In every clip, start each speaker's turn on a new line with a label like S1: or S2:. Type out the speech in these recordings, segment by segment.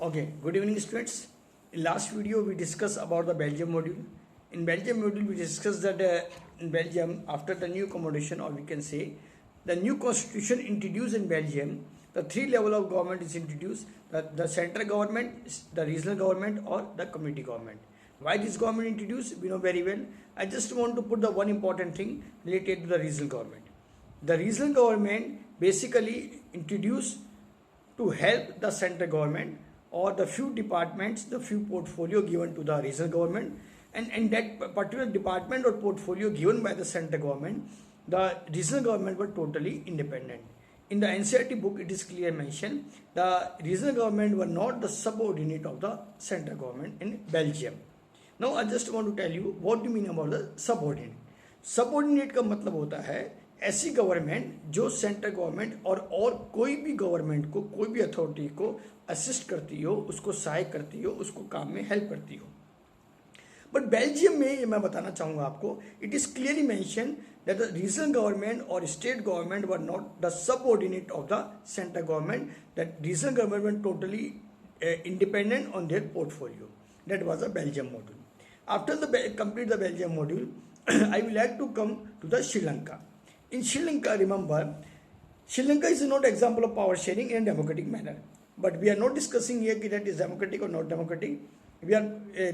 S1: Okay, good evening students. In last video we discussed about the Belgium module. In Belgium module we discussed that in Belgium after the new accommodation, or we can say the new constitution introduced in Belgium, the three level of government is introduced, the central government, the regional government or the community government. Why this government introduced, we know very well. I just want to put the one important thing related to the regional government. The regional government basically introduced to help the central government or the few departments, the few portfolio given to the regional government, and in that particular department or portfolio given by the central government, the regional government were totally independent. In the NCERT book, it is clear mentioned the regional government were not the subordinate of the central government in Belgium. Now I just want to tell you what do you mean about the subordinate. Subordinate का मतलब होता है ऐसी government जो central government और कोई भी government को, कोई भी अथॉरिटी को असिस्ट करती हो, उसको सहायक करती हो, उसको काम में हेल्प करती हो. बट बेल्जियम में ये मैं बताना चाहूँगा आपको, it is clearly mention that the regional government और state government were not the subordinate of the central government, that regional government were totally independent on their portfolio. That was the Belgium module. After complete the Belgium module, I will like to come to the Sri Lanka. In Sri Lanka, remember, Sri Lanka is not example of power sharing in a democratic manner. But we are not discussing here that is democratic or not democratic. We are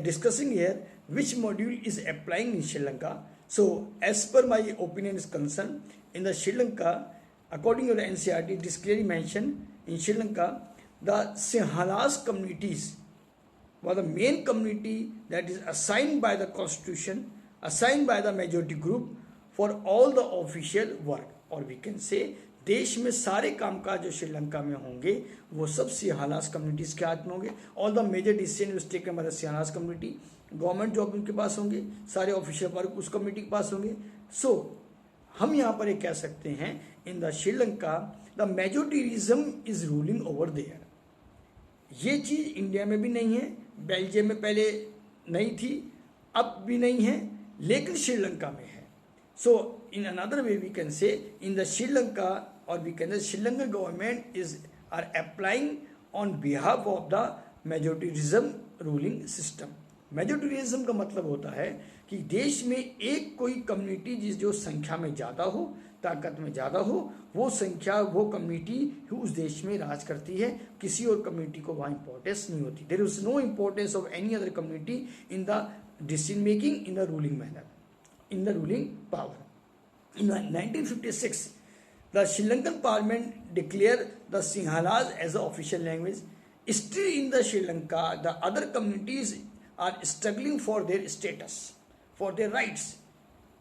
S1: discussing here which module is applying in Sri Lanka. So, as per my opinion is concerned, in the Sri Lanka, according to the NCERT, it is clearly mentioned in Sri Lanka, the Sinhalas communities were the main community that is assigned by the constitution, assigned by the majority group for all the official work. और we can say देश में सारे कामकाज जो श्रीलंका में होंगे वो सब सिंहालास कम्युनिटीज़ के हाथ में होंगे. All the major decision will taken by the Sinhalas community. Government job उनके पास होंगे, सारे ऑफिशियल वर्क उस कम्युनिटी के पास होंगे. सो हम यहाँ पर एक कह सकते हैं in the Sri Lanka the majoritarianism is ruling over there. ये चीज़ इंडिया में भी नहीं है, बेल्जियम में पहले नहीं थी, अब भी नहीं है, लेकिन श्रीलंका में है. So in another way we can say in the Sri Lanka, or we can say Sri Lankan government are applying on behalf of the majoritarianism ruling system. Majoritarianism का मतलब होता है कि देश में एक कोई कम्युनिटी जो संख्या में ज़्यादा हो, ताकत में ज़्यादा हो, वो संख्या, वो कम्युनिटी ही उस देश में राज करती है. किसी और कम्युनिटी को वहाँ इंपॉर्टेंस नहीं होती. There is no importance of any other community in the decision making in the ruling manner, in the ruling power. In 1956, the Sri Lankan Parliament declared the Sinhalas as an official language. Still in the Sri Lanka, the other communities are struggling for their status, for their rights.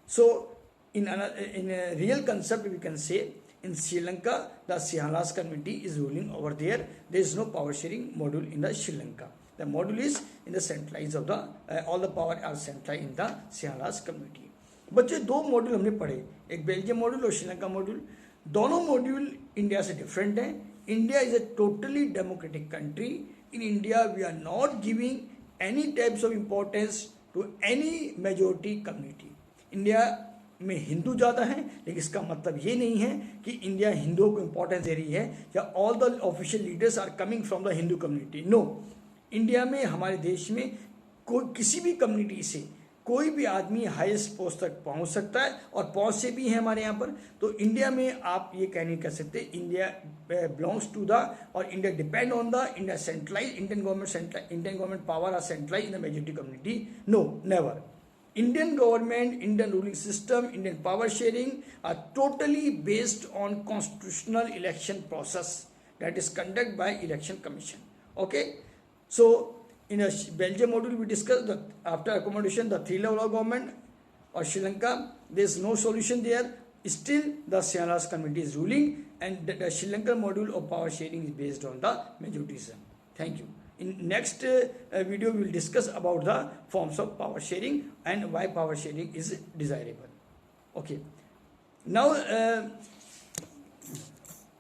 S1: So, in a real concept, we can say in Sri Lanka, the Sinhalas community is ruling over there. There is no power sharing module in the Sri Lanka. The module is in the centralized of the all the power are centralized in the Sinhalas community. बच्चे दो module हमने पढ़े, एक Belgium module और Sri Lanka module. दोनों module India से different हैं. India is a totally democratic country. In India we are not giving any types of importance to any majority community. India में हिंदू ज़्यादा हैं, लेकिन इसका मतलब ये नहीं है कि इंडिया हिंदुओं को इम्पोर्टेंस दे रही है या all the official leaders are coming from the Hindu community. No, India में, हमारे देश में कोई किसी भी कम्युनिटी से कोई भी आदमी हाईएस्ट पोस्ट तक पहुंच सकता है, और पहुंच से भी है हमारे यहाँ पर. तो इंडिया में आप ये कह नहीं कर सकते इंडिया बिलोंग्स टू द, और India depend on the India centralize, Indian government power are centralize in the majority community. No, never. Indian government, Indian ruling system, Indian power sharing are totally based on constitutional election process that is conducted by election commission. Okay, so in a Belgium module we discussed that after accommodation the three level of government, or Sri Lanka there is no solution there. Still the Sinhalas community is ruling, and the Sri Lankan module of power sharing is based on the majoritism. Thank you. In next video we will discuss about the forms of power sharing and why power sharing is desirable. Okay. Now